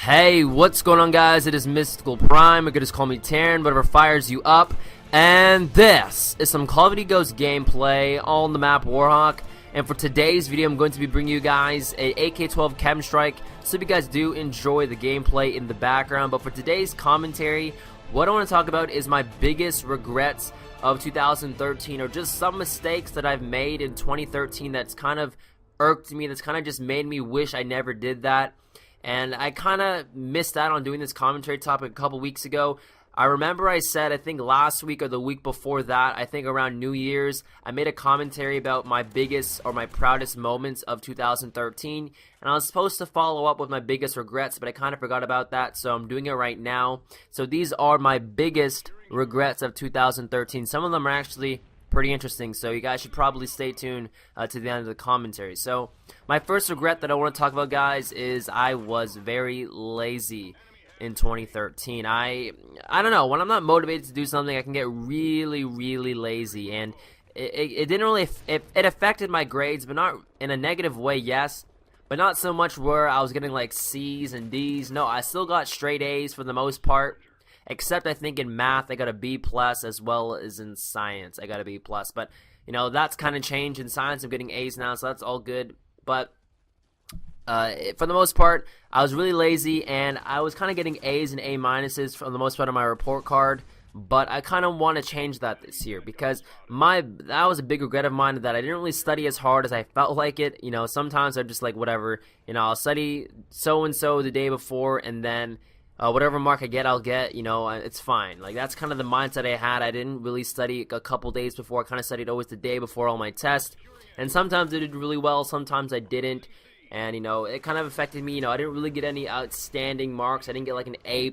Hey, what's going on, guys? It is MysticalPrime. You could just call me Terran, whatever fires you up. And this is some Call of Duty Ghost gameplay on the map Warhawk. And for today's video, I'm going to be bringing you guys a AK12 KEM strike. So if you guys do enjoy the gameplay in the background. But for today's commentary, what I want to talk about is my biggest regrets of 2013, or just some mistakes that I've made in 2013 that's kind of irked me, that's kind of just made me wish I never did that. And I kind of missed out on doing this commentary topic a couple weeks ago. I remember I said, I think last week or the week before that, I think around New Year's, I made a commentary about my biggest or my proudest moments of 2013. And I was supposed to follow up with my biggest regrets, but I kind of forgot about that, so I'm doing it right now. So these are my biggest regrets of 2013. Some of them are actually pretty interesting, so you guys should probably stay tuned to the end of the commentary. So my first regret that I want to talk about, guys, is I was very lazy in 2013. I don't know, when I'm not motivated to do something, I can get really lazy, and it didn't really it affected my grades, but not in a negative way, yes, but not so much where I was getting like C's and D's. No, I still got straight A's for the most part. Except I think in math I got a B+, as well as in science I got a B+. But you know, that's kind of changed. In science I'm getting A's now, so that's all good. But for the most part, I was really lazy, and I was kind of getting A's and A- for the most part on my report card. But I kind of want to change that this year, because that was a big regret of mine, that I didn't really study as hard as I felt like it. You know, sometimes I'm just like, whatever, you know, I'll study so and so the day before, and then whatever mark I get, I'll get, you know, it's fine. Like, that's kind of the mindset I had. I didn't really study a couple days before. I kind of studied always the day before all my tests. And sometimes I did really well, sometimes I didn't. And, you know, it kind of affected me. You know, I didn't really get any outstanding marks. I didn't get like an A+,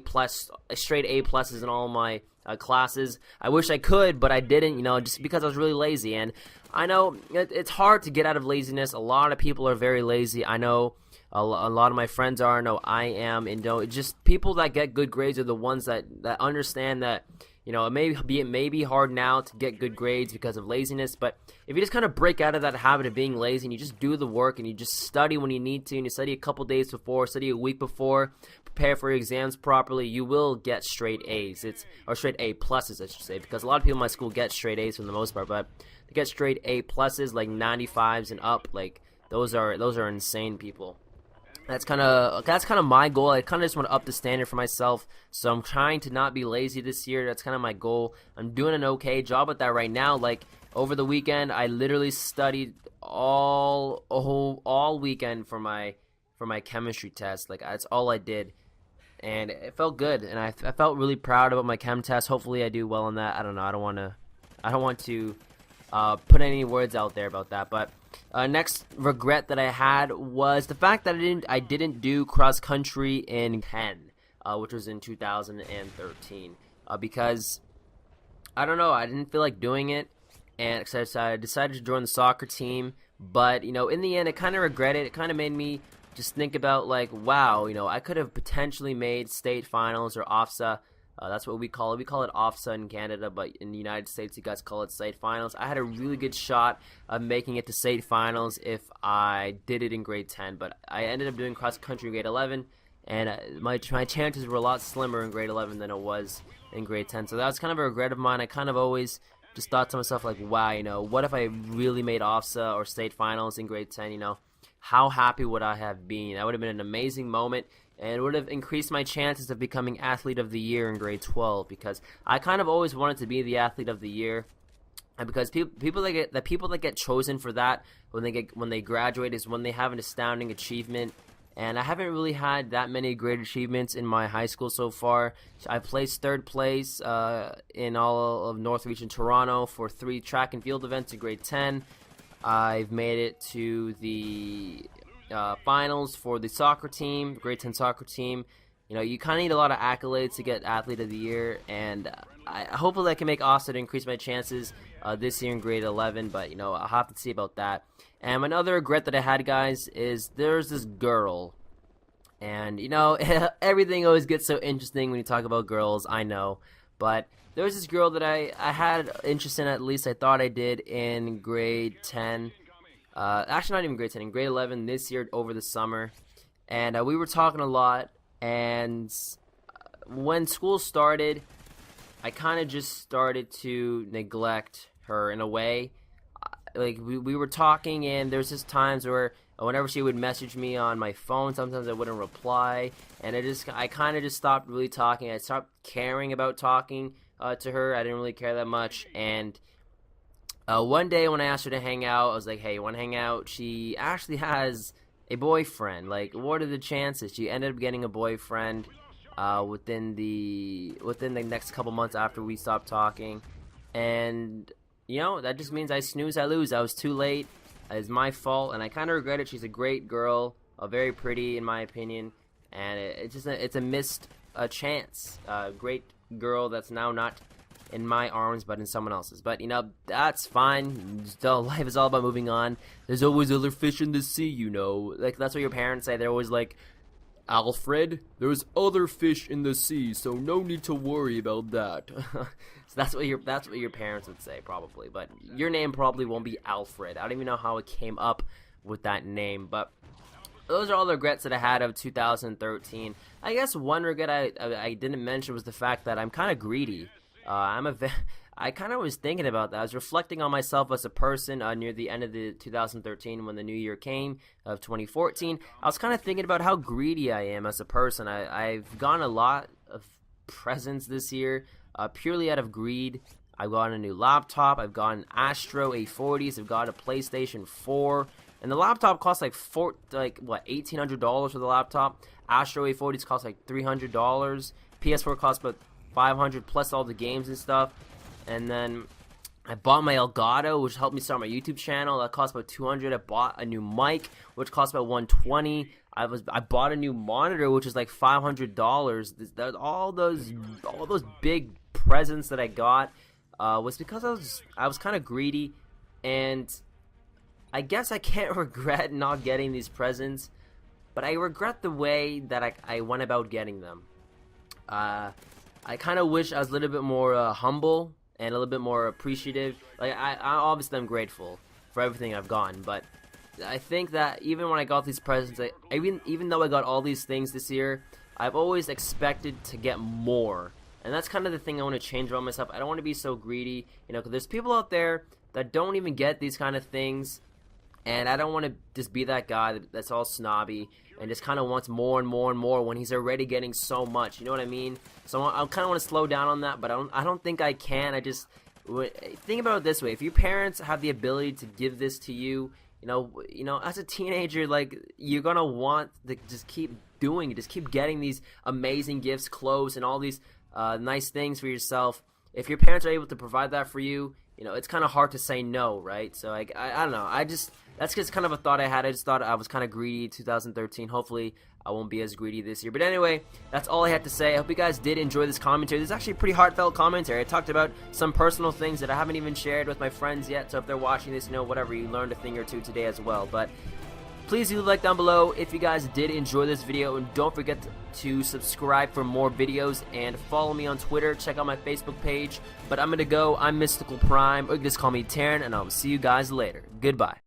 a straight A+ in all my classes. I wish I could, but I didn't, you know, just because I was really lazy. And I know it's hard to get out of laziness. A lot of people are very lazy. I know a lot of my friends are. No, I am. And just people that get good grades are the ones that understand that, you know, it may be hard now to get good grades because of laziness, but if you just kind of break out of that habit of being lazy and you just do the work and you just study when you need to, and you study a couple days before, study a week before, prepare for your exams properly, you will get straight A's. Or straight A+, I should say, because a lot of people in my school get straight A's for the most part, but to get straight A+, like 95s and up, like those are insane people. That's kind of my goal. I kind of just want to up the standard for myself, so I'm trying to not be lazy this year. That's kind of my goal. I'm doing an okay job at that right now. Like, over the weekend, I literally studied all weekend for my chemistry test. Like, that's all I did, and it felt good, and I felt really proud about my chem test. Hopefully, I do well on that. I don't know. I don't want to put any words out there about that, but. Next regret that I had was the fact that I didn't do cross country in 10, which was in 2013, because I don't know, I didn't feel like doing it, and I decided to join the soccer team. But you know, in the end, I kind of regret it. It kind of made me just think about, like, wow, you know, I could have potentially made state finals or OFSA. That's what we call it. We call it OFSA in Canada, but in the United States, you guys call it state finals. I had a really good shot of making it to state finals if I did it in grade 10, but I ended up doing cross country in grade 11, and my chances were a lot slimmer in grade 11 than it was in grade 10. So that was kind of a regret of mine. I kind of always just thought to myself, like, wow, you know, what if I really made OFSA or state finals in grade 10, you know? How happy would I have been? That would have been an amazing moment. And it would have increased my chances of becoming Athlete of the Year in grade 12, because I kind of always wanted to be the Athlete of the Year. And because people that get chosen for that when they graduate is when they have an astounding achievement. And I haven't really had that many great achievements in my high school so far. I placed third place in all of North Region Toronto for 3 track and field events in grade 10. I've made it to the finals for the soccer team, grade 10 soccer team. You know, you kind of need a lot of accolades to get Athlete of the Year, and hopefully I can make OFSA to increase my chances this year in grade 11, but, you know, I'll have to see about that. And another regret that I had, guys, is there's this girl, and, you know, everything always gets so interesting when you talk about girls, I know, but there was this girl that I had interest in, at least I thought I did, in grade 10. Actually, not even grade 10, in grade 11 this year over the summer. And we were talking a lot, And when school started, I kind of just started to neglect her in a way. Like we were talking, and there's just times where whenever she would message me on my phone, sometimes I wouldn't reply, and I kind of just stopped really talking. I stopped caring about talking to her. I didn't really care that much. And one day when I asked her to hang out, I was like, hey, you want to hang out? She actually has a boyfriend. Like, what are the chances? She ended up getting a boyfriend within the next couple months after we stopped talking. And you know, that just means I snooze, I lose. I was too late. It's my fault, and I kind of regret it. She's a great girl, very pretty in my opinion, and it's a missed chance. Great girl that's now not in my arms but in someone else's. But you know, that's fine. Still, life is all about moving on. There's always other fish in the sea, you know. Like, that's what your parents say. They're always like, Alfred, there's other fish in the sea, so no need to worry about that. So that's what your parents would say probably. But your name probably won't be Alfred. I don't even know how it came up with that name. But those are all the regrets that I had of 2013. I guess one regret I didn't mention was the fact that I'm kind of greedy. I kind of was thinking about that. I was reflecting on myself as a person near the end of the 2013 when the new year came of 2014. I was kind of thinking about how greedy I am as a person. I've gotten a lot of presents this year purely out of greed. I've gotten a new laptop. I've gotten Astro A40s. I've got a PlayStation 4. And the laptop costs like $1,800 for the laptop. Astro A40s cost like $300. PS4 costs about $500 plus all the games and stuff. And then I bought my Elgato, which helped me start my YouTube channel. That cost about $200. I bought a new mic, which cost about $120. I bought a new monitor, which is like $500. All those big presents that I got was because I was kind of greedy, and I guess I can't regret not getting these presents, but I regret the way that I went about getting them. I kind of wish I was a little bit more humble and a little bit more appreciative. Like, I obviously I'm grateful for everything I've gotten, but I think that even when I got these presents, even though I got all these things this year, I've always expected to get more. And that's kind of the thing I want to change about myself. I don't want to be so greedy, you know, because there's people out there that don't even get these kind of things, and I don't want to just be that guy that's all snobby and just kind of wants more and more and more when he's already getting so much. You know what I mean? So I kind of want to slow down on that, but I don't think I can. Think about it this way: if your parents have the ability to give this to you, you know, as a teenager, like, you're gonna want to just keep doing it, just keep getting these amazing gifts, clothes, and all these nice things for yourself. If your parents are able to provide that for you, you know, it's kind of hard to say no, right? So I don't know. That's just kind of a thought I had. I just thought I was kind of greedy 2013. Hopefully I won't be as greedy this year. But anyway, that's all I had to say. I hope you guys did enjoy this commentary. This is actually a pretty heartfelt commentary. I talked about some personal things that I haven't even shared with my friends yet. So if they're watching this, you know, whatever, you learned a thing or two today as well. But please leave a like down below if you guys did enjoy this video, and don't forget to subscribe for more videos, and follow me on Twitter. Check out my Facebook page. But I'm gonna go. I'm MysticalPrime, or you can just call me Terran, and I'll see you guys later. Goodbye.